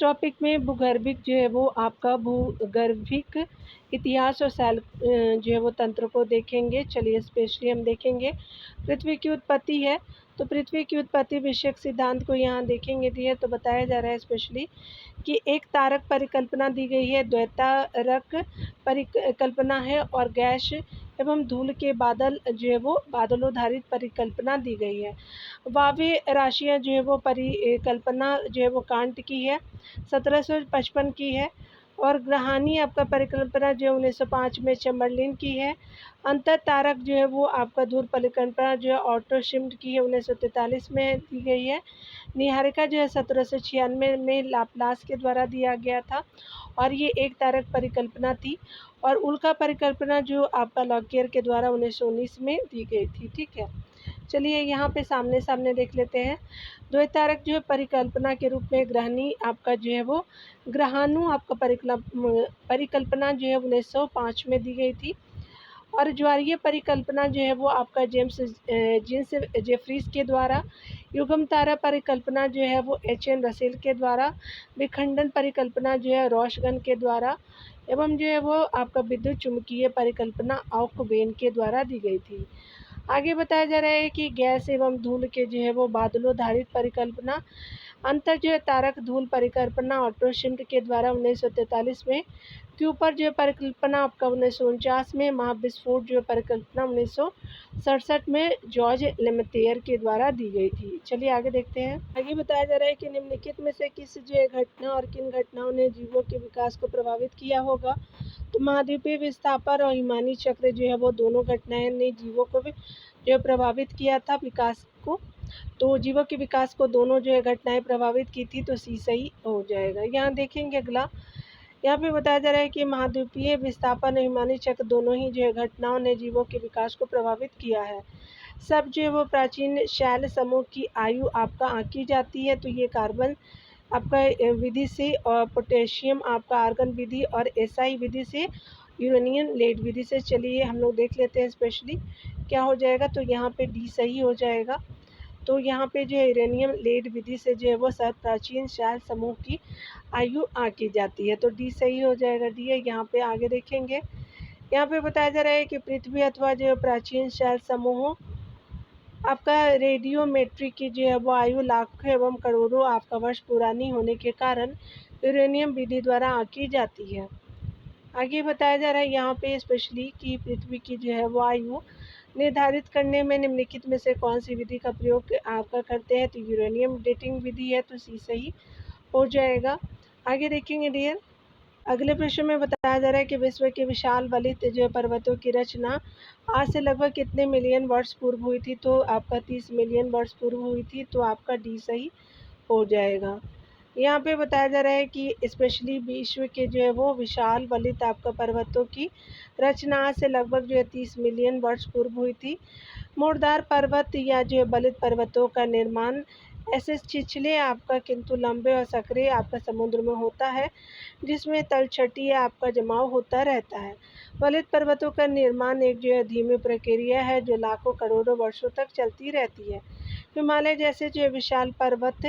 Topic में भूगर्भिक जो है वो आपका भूगर्भिक इतिहास और जो है वो तंत्र को देखेंगे। चलिए स्पेशली हम देखेंगे पृथ्वी की उत्पत्ति है। तो पृथ्वी की उत्पत्ति विषयक सिद्धांत को यहाँ देखेंगे दिए तो बताया जा रहा है स्पेशली कि एक तारक परिकल्पना दी गई है, द्वैतारक परिकल्पना है और गैस एवं धूल के बादल जो है वो बादलोधारित परिकल्पना दी गई है। वायव्य राशियाँ जो है वो परिकल्पना जो है वो कांट की है, 1755 की है और ग्रहानी आपका परिकल्पना जो है 1905 में चैम्बरलिन की है। अंतर तारक जो है वो आपका धूल परिकल्पना जो है ऑटो शिम्ड की है, 1943 में दी गई है। निहारिका जो है 1796 में लाप्लास के द्वारा दिया गया था और ये एक तारक परिकल्पना थी। और उल्का परिकल्पना जो आपका लॉकियर के द्वारा 1919 में दी गई थी। ठीक है, चलिए यहाँ पे सामने सामने देख लेते हैं। द्वैतारक जो है परिकल्पना के रूप में ग्रहणी आपका जो है वो ग्रहाणु आपका परिकल्पना जो है 1905 में दी गई थी। और ज्वारीय परिकल्पना जो है वो आपका जेम्स जेफरीज के द्वारा, युग्म तारा परिकल्पना जो है वो एच.एन. रसेल के द्वारा, विखंडन परिकल्पना जो है रोशगन के द्वारा एवं जो है वो आपका विद्युत चुंबकीय परिकल्पना ऑकवेन के द्वारा दी गई थी। आगे बताया जा रहा है कि गैस एवं धूल के जो है वो बादलोधारित परिकल्पना अंतर जो है तारक धूल परिकल्पना ऑटो शिम्ड के द्वारा 1943 में, क्यूपर जो है परिकल्पना आपका 1949 में, महाविस्फोट जो है परिकल्पना 1967 में जॉर्ज लेमेतेयर के द्वारा दी गई थी। चलिए आगे देखते हैं। आगे बताया जा रहा है कि निम्नलिखित में से किस जो है घटना और किन घटनाओं ने जीवों के विकास को प्रभावित किया होगा। तो महाद्वीपीय विस्थापन और हिमानी चक्र जो है वो दोनों घटनाएं ने जीवों को भी जो प्रभावित किया था विकास को। तो जीवों के विकास को दोनों जो है घटनाएं प्रभावित की थी, तो सी सही हो जाएगा। यहाँ देखेंगे अगला, यहाँ पे बताया जा रहा है कि महाद्वीपीय विस्थापन और हिमानी चक्र दोनों ही जो है घटनाओं ने जीवों के विकास को प्रभावित किया है। सब जो है वो प्राचीन शैल समूह की आयु आपका आंकी जाती है। तो ये कार्बन आपका विधि से और पोटेशियम आपका आर्गन विधि और एसआई विधि से, यूरेनियम लेड विधि से। चलिए हम लोग देख लेते हैं स्पेशली क्या हो जाएगा। तो यहाँ पे डी सही हो जाएगा। तो यहाँ पे जो है यूरेनियम लेड विधि से जो है वो सर्व प्राचीन शैल समूह की आयु आंकी जाती है। तो डी सही हो जाएगा। डी है। यहाँ पे आगे देखेंगे, यहाँ पे बताया जा रहा है कि पृथ्वी अथवा जो प्राचीन शैल समूहों आपका रेडियोमेट्री की जो है वो आयु लाखों एवं करोड़ों आपका वर्ष पुरानी होने के कारण यूरेनियम विधि द्वारा आंकी जाती है। आगे बताया जा रहा है यहाँ पे स्पेशली कि पृथ्वी की जो है वो आयु निर्धारित करने में निम्नलिखित में से कौन सी विधि का प्रयोग आपका करते हैं। तो यूरेनियम डेटिंग विधि है, तो सी सही हो जाएगा। आगे देखेंगे डियर, अगले प्रश्न में बताया जा रहा है कि विश्व के विशाल वलित जो पर्वतों की रचना आज से लगभग कितने मिलियन वर्ष पूर्व हुई थी। तो आपका 30 मिलियन वर्ष पूर्व हुई थी। तो आपका डी सही हो जाएगा। यहाँ पे बताया जा रहा है कि स्पेशली विश्व के जो है वो विशाल वलित आपका पर्वतों की रचना आज से लगभग जो है 30 मिलियन वर्ष पूर्व हुई थी। मोड़दार पर्वत या जो है बलित पर्वतों का निर्माण ऐसे छिछले आपका किंतु लंबे और सक्रिय आपका समुद्र में होता है, जिसमें तलछटी आपका जमाव होता रहता है। बलित पर्वतों का निर्माण एक जो है धीमी प्रक्रिया है जो लाखों करोड़ों वर्षों तक चलती रहती है। हिमालय जैसे जो विशाल पर्वत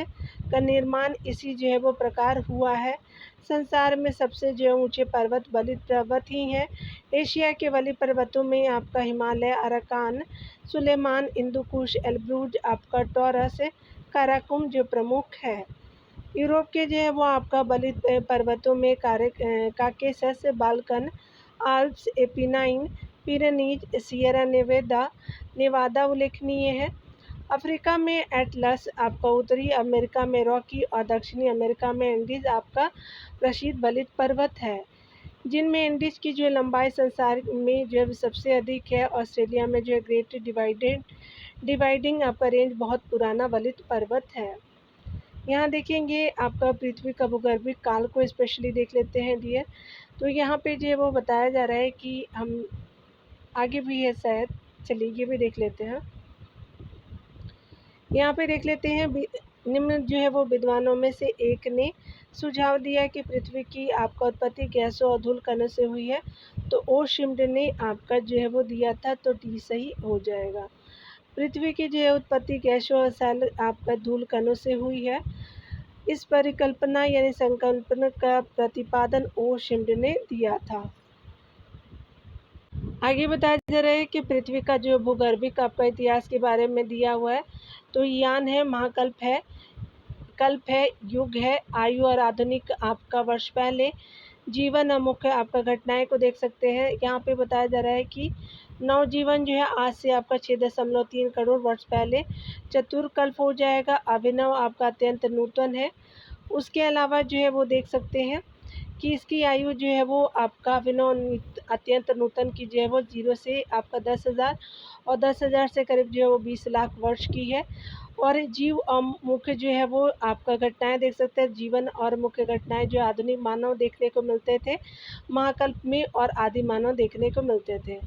का निर्माण इसी जो है वो प्रकार हुआ है। संसार में सबसे जो ऊंचे पर्वत बलित पर्वत ही हैं। एशिया के बलित पर्वतों में आपका हिमालय, अराकान, सुलेमान, हिंदुकुश, एल्ब्रूज, आपका टॉरस, काराकुम जो प्रमुख है। यूरोप के जो है वो आपका बलित पर्वतों में Caucasus, Balkan, Alps, Apennine, Pyrenees, Sierra Nevada उल्लेखनीय है। अफ्रीका में एटलस, आपका उत्तरी अमेरिका में रॉकी और दक्षिणी अमेरिका में एंडीज आपका प्रसिद्ध बलित पर्वत है, जिनमें एंडीज की जो लंबाई संसार में जो है सबसे अधिक है। ऑस्ट्रेलिया में जो है ग्रेट डिवाइडिंग आपका रेंज बहुत पुराना बलित पर्वत है। यहाँ देखेंगे आपका पृथ्वी का भूगर्भिक काल को स्पेशली देख लेते हैं डियर। तो यहाँ पे जो है वो बताया जा रहा है कि हम आगे भी है शायद, चलिए ये भी देख लेते हैं। यहाँ पे देख लेते हैं, निम्न जो है वो विद्वानों में से एक ने सुझाव दिया कि पृथ्वी की आपका उत्पत्ति गैसों और धूल कणों से हुई है। तो ओ शिम्ड ने आपका जो है वो दिया था। तो डी सही हो जाएगा। पृथ्वी की जो है उत्पत्ति गैसों और सेल आपका धूल कणों से हुई है। इस परिकल्पना यानी संकल्पना का प्रतिपादन ओ शिंडे ने दिया था। आगे बताया जा रहा है कि पृथ्वी का जो भूगर्भिक आपका इतिहास के बारे में दिया हुआ है, तो यान है, महाकल्प है, कल्प है, युग है, आयु और आधुनिक आपका वर्ष पहले, जीवन और मुख्य आपका घटनाएं को देख सकते हैं। यहाँ पे बताया जा रहा है कि नवजीवन जो है आज से आपका 6.3 करोड़ वर्ष पहले चतुर्कल्प हो जाएगा। अभिनव आपका अत्यंत नूतन है। उसके अलावा जो है वो देख सकते हैं कि इसकी आयु जो है वो आपका अभिनव अत्यंत नूतन की जो है वो 0 से आपका 10,000 और 10,000 से करीब जो है वो 20 लाख वर्ष की है। और जीव और मुख्य जो है वो आपका घटनाएं देख सकते हैं। जीवन और मुख्य घटनाएं जो आधुनिक मानव देखने को मिलते थे महाकल्प में, और आदि मानव देखने को मिलते थे।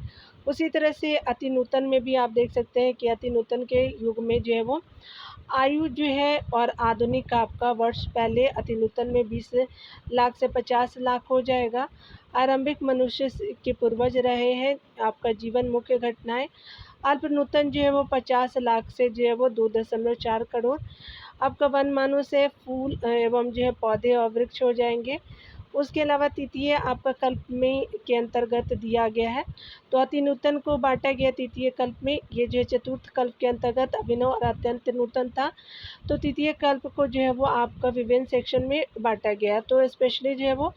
उसी तरह से अति नूतन में भी आप देख सकते हैं कि अति नूतन के युग में जो है वो आयु जो है और आधुनिक आपका वर्ष पहले अति नूतन में 20 लाख से 50 लाख हो जाएगा। आरंभिक मनुष्य के पूर्वज रहे हैं आपका जीवन मुख्य घटनाएं। अल्प नूतन जो है वो 50 लाख से जो है वो 2.4 करोड़ आपका वन मानव से फूल एवं जो है पौधे और वृक्ष हो जाएंगे। उसके अलावा तृतीय आपका कल्प में के अंतर्गत दिया गया है, तो अति नूतन को बांटा गया तृतीय कल्प में। ये जो है चतुर्थ कल्प के अंतर्गत अभिनव और अत्यंत नूतन था, तो तृतीय कल्प को जो है वो आपका विभिन्न सेक्शन में बांटा गया। तो स्पेशली जो है वो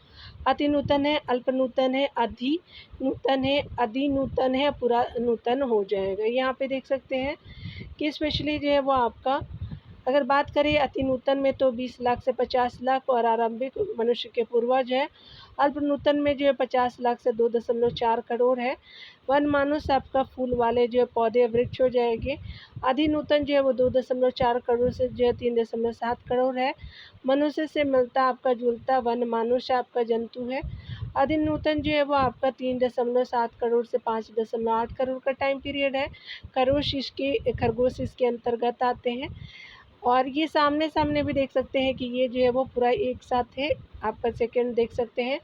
अति नूतन है, अल्प नूतन है, अधि नूतन है, अधि नूतन है, पूरा नूतन हो जाएगा। यहाँ पे देख सकते हैं कि स्पेशली जो है वो आपका अगर बात करें अति नूतन में तो 20 लाख से 50 लाख और आरंभिक मनुष्य के पूर्वज है। अल्प नूतन में जो है 50 लाख से 2.4 करोड़ है। वन मानुष आपका फूल वाले जो है पौधे वृक्ष हो जाएंगे। आदि नूतन जो है वो 2.4 करोड़ से जो है 3.7 करोड़ है। मनुष्य से मिलता आपका जुलता वन मानुष आपका जंतु है। आदि नूतन जो है वो आपका 3.7 करोड़ से 5.8 करोड़ का टाइम पीरियड है। खरगोश इसके अंतर्गत आते हैं। और ये सामने सामने भी देख सकते हैं कि ये जो है वो पूरा एक साथ है। आपका सेकंड देख सकते हैं।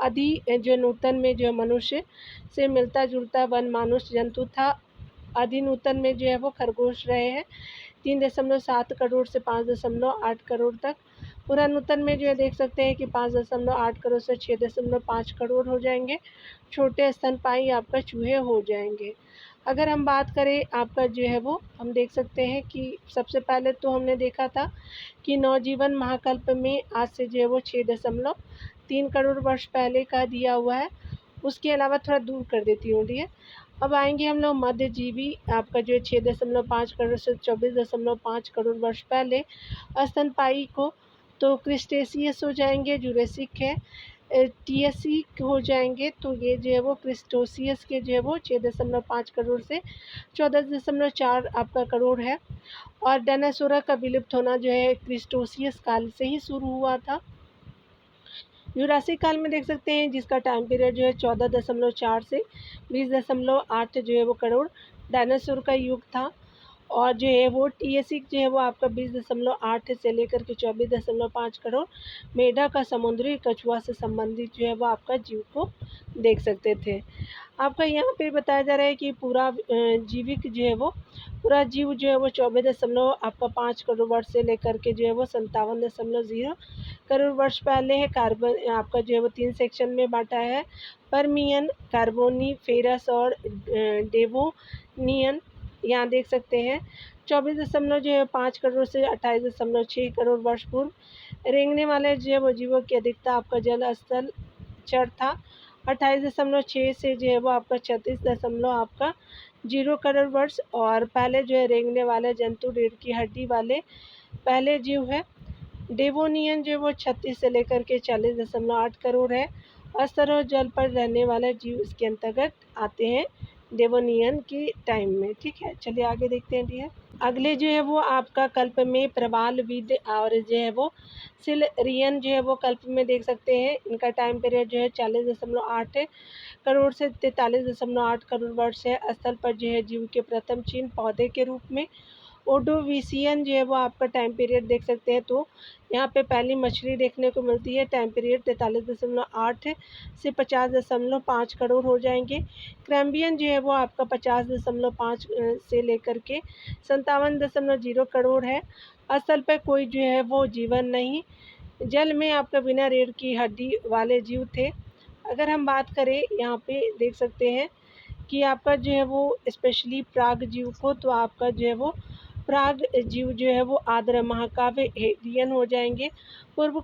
आदि जो नूतन में जो मनुष्य से मिलता जुलता वन मानुष जंतु था। आदि नूतन में जो है वो खरगोश रहे हैं 3.7 करोड़ से 5.8 करोड़ तक। पूरा नूतन में जो है देख सकते हैं कि 5.8 करोड़ से 6.5 करोड़ हो जाएंगे। छोटे स्तनपायी आपका चूहे हो जाएंगे। अगर हम बात करें आपका जो है वो हम देख सकते हैं कि सबसे पहले तो हमने देखा था कि नवजीवन महाकल्प में आज से जो है वो 6.3 करोड़ वर्ष पहले का दिया हुआ है। उसके अलावा थोड़ा दूर कर देती हूँ, ठीक है। अब आएंगे हम लोग मध्यजीवी आपका जो है 6.5 करोड़ से 24.5 करोड़ वर्ष पहले स्तनपायी को, तो क्रिस्टेशियस हो जाएंगे। जुरेसिक है, टीएससी हो जाएंगे, तो ये जो है वो क्रिस्टोसियस के जो है वो 6.5 करोड़ से 14.4 आपका करोड़ है। और डायनासोरा का विलुप्त होना जो है क्रिस्टोसियस काल से ही शुरू हुआ था। जुरासिक काल में देख सकते हैं जिसका टाइम पीरियड जो है 14.4 से 20.8 जो है वो करोड़ डायनासोर का युग था। और जो है वो टीएसिक जो है वो आपका 20.8 से लेकर के 24.5 करोड़ मेढक का समुद्री कछुआ से संबंधित जो है वो आपका जीव को देख सकते थे। आपका यहाँ पे बताया जा रहा है कि पूरा जीविक जो है वो पूरा जीव जो है वो 24.5 करोड़ वर्ष से लेकर के जो है वो 57.0 करोड़ वर्ष पहले है। कार्बन आपका जो है वो 3 सेक्शन में बांटा है, परमियन, कार्बोनीफेरस और डेवोनियन। यहाँ देख सकते हैं 24.5 करोड़ से 28.6 करोड़ वर्ष पूर्व रेंगने वाले जो है वो जीवों की अधिकता आपका जल स्थल चर था। 28.6 से जो है वो आपका 36 आपका 0 करोड़ वर्ष। और पहले जो है रेंगने वाले जंतु रीढ़ की हड्डी वाले पहले जीव है। डेवोनियन जो है वो 36 से लेकर के 40.8 करोड़ है। अस्तर और जल पर रहने वाले जीव इसके अंतर्गत आते हैं डेवोनियन के टाइम में, ठीक है। चलिए आगे देखते हैं डियर। अगले जो है वो आपका कल्प में प्रवालविद और जो है वो सिलरियन जो है वो कल्प में देख सकते हैं। इनका टाइम पीरियड जो है 40.8 करोड़ से 43.8 करोड़ वर्ष है। स्थल पर जो है जीव के प्रथम चिन्ह पौधे के रूप में। ओडोविशियन जो है वो आपका टाइम पीरियड देख सकते हैं, तो यहाँ पे पहली मछली देखने को मिलती है। टाइम पीरियड 43.8 से 50.5 करोड़ हो जाएंगे। कैम्बियन जो है वो आपका 50.5 से लेकर के 57.0 करोड़ है। स्थल पर कोई जो है वो जीवन नहीं। जल में आपका बिना रीढ़ की हड्डी वाले जीव थे। अगर हम बात करें यहाँ पे देख सकते हैं कि आपका जो है वो स्पेशली प्राग जीव को, तो आपका जो है वो प्राग जीव जो है वो आर्द्र महाकाव्य हेडियन हो जाएंगे। पूर्व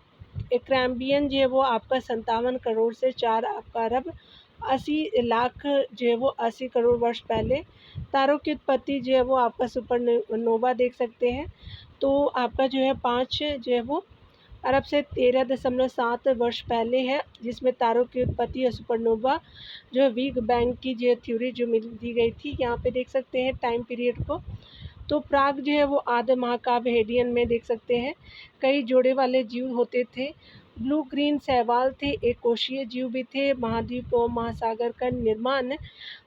कैम्बियन जो है वो आपका 57 करोड़ से 4 आपका अरब 80 लाख जो है वो 80 करोड़ वर्ष पहले। तारों की उत्पत्ति जो है वो आपका सुपरनोवा देख सकते हैं, तो आपका जो है 5 जो है वो अरब से 13.7 वर्ष पहले है, जिसमें तारों की उत्पत्ति और सुपरनोवा जो बिग बैंग की जो थ्योरी जो मिल दी गई थी। यहाँ पे देख सकते हैं टाइम पीरियड को, तो प्राग जो है वो आद्य महाकाव्य हेडियन में देख सकते हैं कई जोड़े वाले जीव होते थे। ब्लू ग्रीन शैवाल थे, एक कोशीय जीव भी थे। महाद्वीप और महासागर का निर्माण,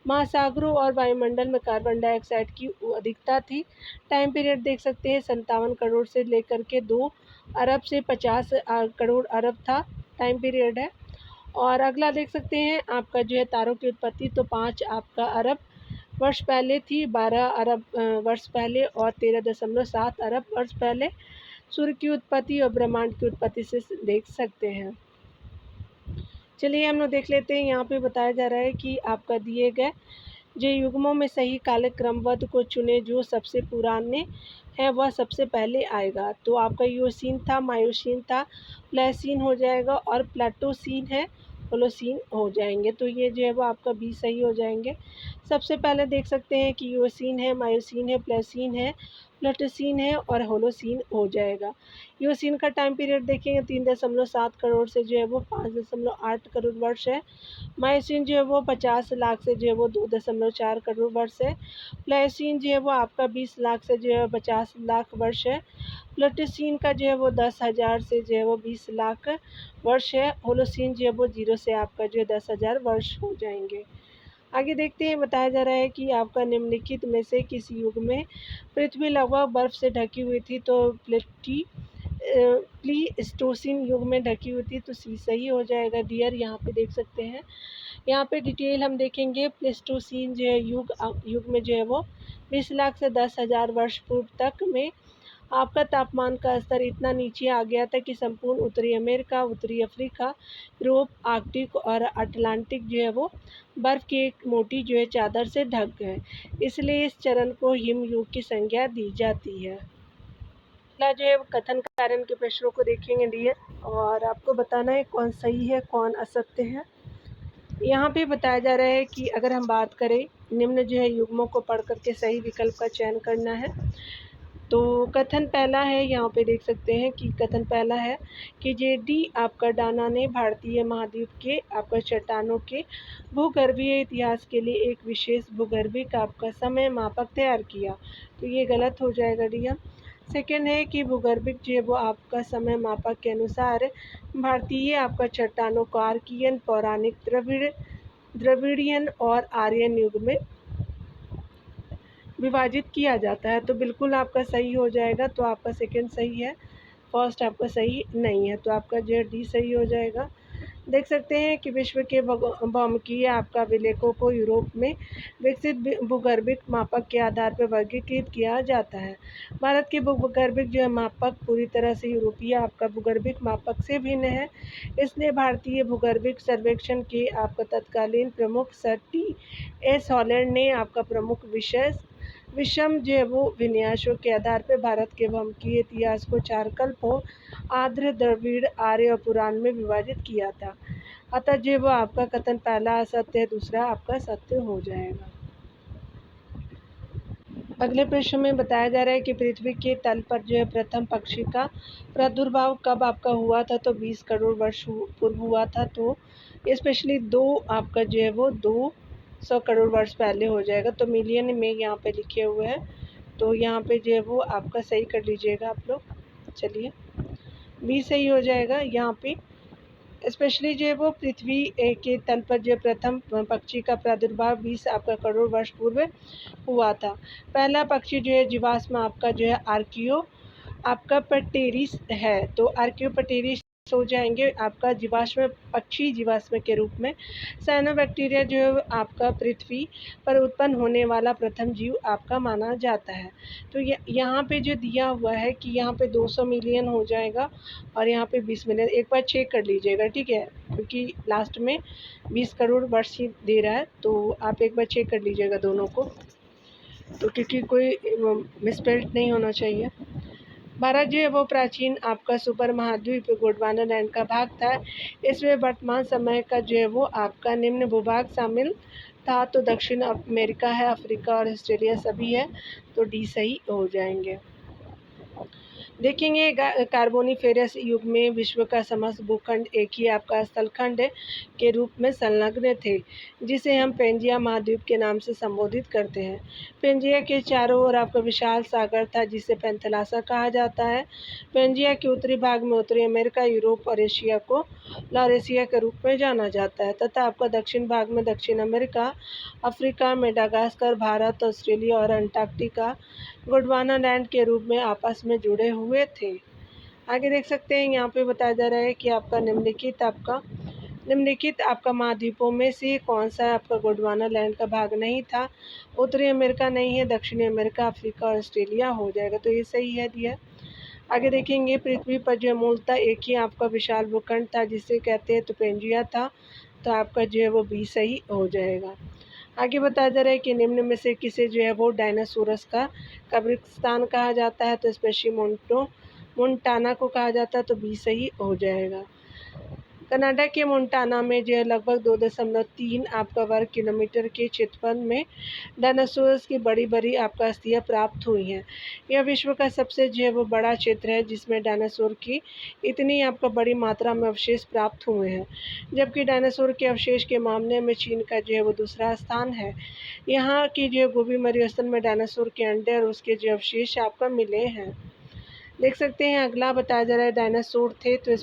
महासागरों और वायुमंडल में कार्बन डाइऑक्साइड की अधिकता थी। टाइम पीरियड देख सकते हैं 57 करोड़ से लेकर के 2 अरब से 50 करोड़ अरब था टाइम पीरियड है। और अगला देख सकते हैं आपका जो है तारों की उत्पत्ति, तो 5 आपका अरब वर्ष पहले थी, 12 अरब वर्ष पहले और 13.7 अरब वर्ष पहले। सूर्य की उत्पत्ति और ब्रह्मांड की उत्पत्ति से देख सकते हैं। चलिए हम लोग देख लेते हैं। यहाँ पे बताया जा रहा है कि आपका दिए गए जो युग्मों में सही कालिक क्रमबद्ध को चुने, जो सबसे पुराने है वह सबसे पहले आएगा। तो आपका यूसीन था, मायोसीन था, प्लेसीन हो जाएगा और प्लेटोसीन है, होलोसीन हो जाएंगे। तो ये जो है वो आपका बी सही हो जाएंगे। सबसे पहले देख सकते हैं कि यूसीन है, मायोसीन है, प्लेसीन है, प्लेटोसीन है और होलोसीन हो जाएगा। यूसीन का टाइम पीरियड देखेंगे 3.7 करोड़ से जो है वो 5.8 करोड़ वर्ष है। मायोसीन जो है वो 50 लाख से जो है वो 2.4 करोड़ वर्ष है। प्लेसीन जो है वो आपका 20 लाख से जो है 50 लाख वर्ष है। प्लेटोसीन का जो है वो 10,000 से जो है वो 20 लाख वर्ष है। होलोसीन जो है वो 0 से आपका जो है 10,000 वर्ष हो जाएंगे। आगे देखते हैं। बताया जा रहा है कि आपका निम्नलिखित में से किस युग में पृथ्वी लगभग बर्फ से ढकी हुई थी। तो प्लीस्टोसिन युग में ढकी हुई थी, तो सी सही हो जाएगा। डियर यहाँ पे देख सकते हैं, यहाँ पे डिटेल हम देखेंगे। प्लेस्टोसीन जो है युग में जो है वो 20 लाख से 10,000 वर्ष पूर्व तक में आपका तापमान का स्तर इतना नीचे आ गया था कि संपूर्ण उत्तरी अमेरिका, उत्तरी अफ्रीका, यूरोप, आर्कटिक और अटलांटिक जो है वो बर्फ की एक मोटी जो है चादर से ढक गए। इसलिए इस चरण को हिम युग की संज्ञा दी जाती है। अगला जो है कथन कारण के प्रश्नों को देखेंगे डियर, और आपको बताना है कौन सही है कौन असत्य है। यहाँ पे बताया जा रहा है कि अगर हम बात करें, निम्न जो है युग्मों को पढ़ करके सही विकल्प का चयन करना है। तो कथन पहला है, यहाँ पे देख सकते हैं कि कथन पहला है कि जेडी आपका डाना ने भारतीय महाद्वीप के आपका चट्टानों के भूगर्भीय इतिहास के लिए एक विशेष भूगर्भिक आपका समय मापक तैयार किया। तो ये गलत हो जाएगा डियर। सेकेंड है कि भूगर्भिक जो है वो आपका समय मापक के अनुसार भारतीय आपका चट्टानों को आर्कियन, पौराणिक, द्रविड़ियन और आर्यन युग में विभाजित किया जाता है। तो बिल्कुल आपका सही हो जाएगा। तो आपका सेकंड सही है, फर्स्ट आपका सही नहीं है। तो आपका जो डी सही हो जाएगा। देख सकते हैं कि विश्व के भौमिकीय आपका विलेखों को यूरोप में विकसित भूगर्भिक मापक के आधार पर वर्गीकृत किया जाता है। भारत के भूगर्भिक जो है मापक पूरी तरह से यूरोपीय आपका भूगर्भिक मापक से भिन्न है। इसलिए भारतीय भूगर्भिक सर्वेक्षण के आपका तत्कालीन प्रमुख सर टी.एस. हॉलैंड ने आपका प्रमुख विषम जो है वो विन्यासों के आधार पर भारत के भौमिकीय इतिहास को 4 कल्पों आर्द्र, द्रविड़, आर्य और पुराण में विभाजित किया था। अतः जो वो आपका कथन पहला असत्य है, दूसरा आपका सत्य हो जाएगा। अगले प्रश्न में बताया जा रहा है कि पृथ्वी के तल पर जो है प्रथम पक्षी का प्रादुर्भाव कब आपका हुआ था। तो 20 करोड़ वर्ष पूर्व हुआ था। तो स्पेशली 2 आपका जो है वो 200 करोड़ वर्ष पहले हो जाएगा। तो मिलियन में यहाँ पे लिखे हुए हैं, तो यहाँ पे जो है वो आपका सही कर लीजिएगा आप लोग। चलिए बी सही हो जाएगा। यहाँ पे स्पेशली जो है वो पृथ्वी के तल पर जो प्रथम पक्षी का प्रादुर्भाव 20 आपका करोड़ वर्ष पूर्व हुआ था। पहला पक्षी जो है जीवाश्म आपका जो है आर्कियो आपका पटेरिस है। तो आर्कियोपटेरिस हो जाएंगे आपका जीवाश्म पक्षी जीवाश्म के रूप में। साइनोबैक्टीरिया जो है आपका पृथ्वी पर उत्पन्न होने वाला प्रथम जीव आपका माना जाता है। तो यहाँ पे जो दिया हुआ है कि यहाँ पे 200 मिलियन हो जाएगा और यहाँ पे 20 मिलियन, एक बार चेक कर लीजिएगा, ठीक है, क्योंकि लास्ट में 20 करोड़ वर्ष ही दे रहा है, तो आप एक बार चेक कर लीजिएगा दोनों को, तो क्योंकि कोई मिसप्रिंट नहीं होना चाहिए। भारत जो है वो प्राचीन आपका सुपर महाद्वीप गोंडवाना लैंड का भाग था। इसमें वर्तमान समय का जो है वो आपका निम्न भूभाग शामिल था। तो दक्षिण अमेरिका है, अफ्रीका और ऑस्ट्रेलिया सभी है, तो डी सही हो जाएंगे। देखेंगे कार्बोनिफेरस युग में विश्व का समस्त भूखंड एक ही आपका स्थलखंड के रूप में संलग्न थे, जिसे हम पेंजिया महाद्वीप के नाम से संबोधित करते हैं। पेंजिया के चारों ओर आपका विशाल सागर था, जिसे पेंथलासा कहा जाता है। पेंजिया के उत्तरी भाग में उत्तरी अमेरिका, यूरोप और एशिया को लॉरेशिया के रूप में जाना जाता है, तथा आपका दक्षिण भाग में दक्षिण America, Africa, Madagascar, Bharat, Australia और अंटार्कटिका गोंडवाना लैंड के रूप में आपस में जुड़े हुए थे। आगे देख सकते हैं, यहाँ पे बताया जा रहा है कि आपका निम्नलिखित आपका महाद्वीपों में से कौन सा आपका गोंडवाना लैंड का भाग नहीं था। उत्तरी अमेरिका नहीं है, दक्षिणी अमेरिका, अफ्रीका और ऑस्ट्रेलिया हो जाएगा, तो ये सही है दिया। आगे देखेंगे, पृथ्वी पर जो मूलतः एक ही आपका विशाल भूखंड था, जिसे कहते हैं तो पेंजिया था, तो आपका जो है वो बी सही हो जाएगा। आगे बताया जा रहा है कि निम्न में से किसे जो है वो डायनासोरस का कब्रिस्तान कहा जाता है। तो स्पेशली मोन्टाना को कहा जाता है, तो बी सही हो जाएगा। कनाडा के मोन्टाना में जो है लगभग 2.3 आपका वर्ग किलोमीटर के क्षेत्रफल में डायनासोरस की बड़ी आपका अस्थियाँ प्राप्त हुई हैं। यह विश्व का सबसे जो है वो बड़ा क्षेत्र है, जिसमें डायनासोर की इतनी आपका बड़ी मात्रा में अवशेष प्राप्त हुए हैं, जबकि डायनासोर के अवशेष के मामले में चीन का जो है वो दूसरा स्थान है। यहाँ की जो गोबी मरुस्थल में डायनासोर के अंडे और उसके जो अवशेष आपका मिले हैं। देख सकते हैं, अगला बताया जा रहा है डायनासोर थे, तो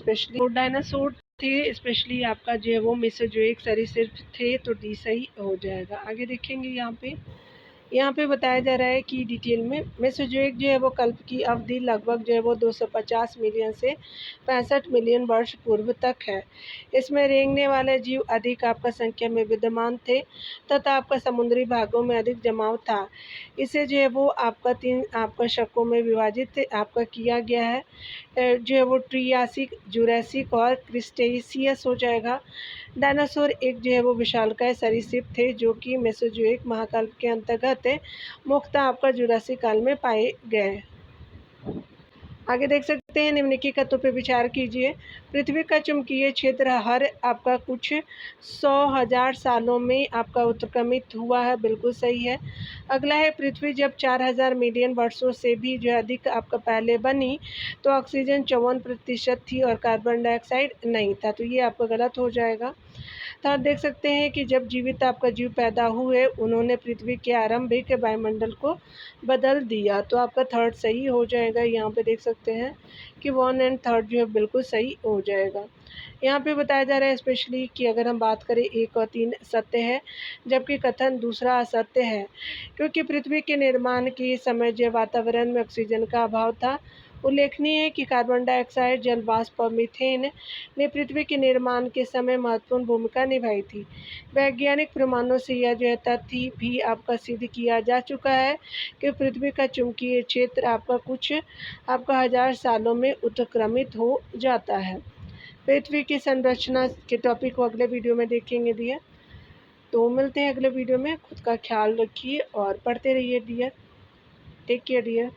स्पेशली आपका जो है वो मेसोजोइक सरीसृप थे, तो डी सही हो जाएगा। आगे देखेंगे, यहाँ पे बताया जा रहा है कि डिटेल में मेसोजोइक जो है वो कल्प की अवधि लगभग जो है वो 250 मिलियन से 65 मिलियन वर्ष पूर्व तक है। इसमें रेंगने वाले जीव अधिक आपका संख्या में विद्यमान थे, तथा आपका समुद्री भागों में अधिक जमाव था। इसे जो है वो आपका 3 आपका शकों में विभाजित आपका किया गया है, जो है वो ट्रियासिक, जुरासिक और क्रिस्टेशियस हो जाएगा। डायनासोर एक जो है वो विशालकाय सरीसृप थे, जो कि मेसोजोइक महाकल्प के अंतर्गत मुख्यतः आपका जुरासिक काल में पाए गए। आगे देख सकते हैं, निम्नलिखित तत्वों पर विचार कीजिए। पृथ्वी का चुंबकीय क्षेत्र हर आपका कुछ 100,000 सालों में आपका उत्क्रमित हुआ है, बिल्कुल सही है। अगला है, पृथ्वी जब 4000 मिलियन वर्षों से भी जो अधिक आपका पहले बनी, तो ऑक्सीजन 54% थी और कार्बन डाइऑक्साइड नहीं था, तो ये आपका गलत हो जाएगा। तो देख सकते हैं कि जब जीवित आपका जीव पैदा हुए, उन्होंने पृथ्वी के आरंभिक वायुमंडल को बदल दिया, तो आपका थर्ड सही हो जाएगा। यहाँ पे देख सकते हैं कि 1 एंड 3 जो है बिल्कुल सही हो जाएगा। यहाँ पे बताया जा रहा है स्पेशली कि अगर हम बात करें 1 और 3 सत्य है, जबकि कथन दूसरा असत्य है, क्योंकि पृथ्वी के निर्माण के समय जो वातावरण में ऑक्सीजन का अभाव था। उल्लेखनीय है कि कार्बन डाइऑक्साइड, जल वाष्प और मीथेन ने पृथ्वी के निर्माण के समय महत्वपूर्ण भूमिका निभाई थी। वैज्ञानिक प्रमाणों से यह जो है तथ्य भी आपका सिद्ध किया जा चुका है कि पृथ्वी का चुंबकीय क्षेत्र आपका कुछ आपका 1000 सालों में उत्क्रमित हो जाता है। पृथ्वी की संरचना के टॉपिक को अगले वीडियो में देखेंगे डियर। तो मिलते हैं अगले वीडियो में। खुद का ख्याल रखिए और पढ़ते रहिए डियर। Take care dear.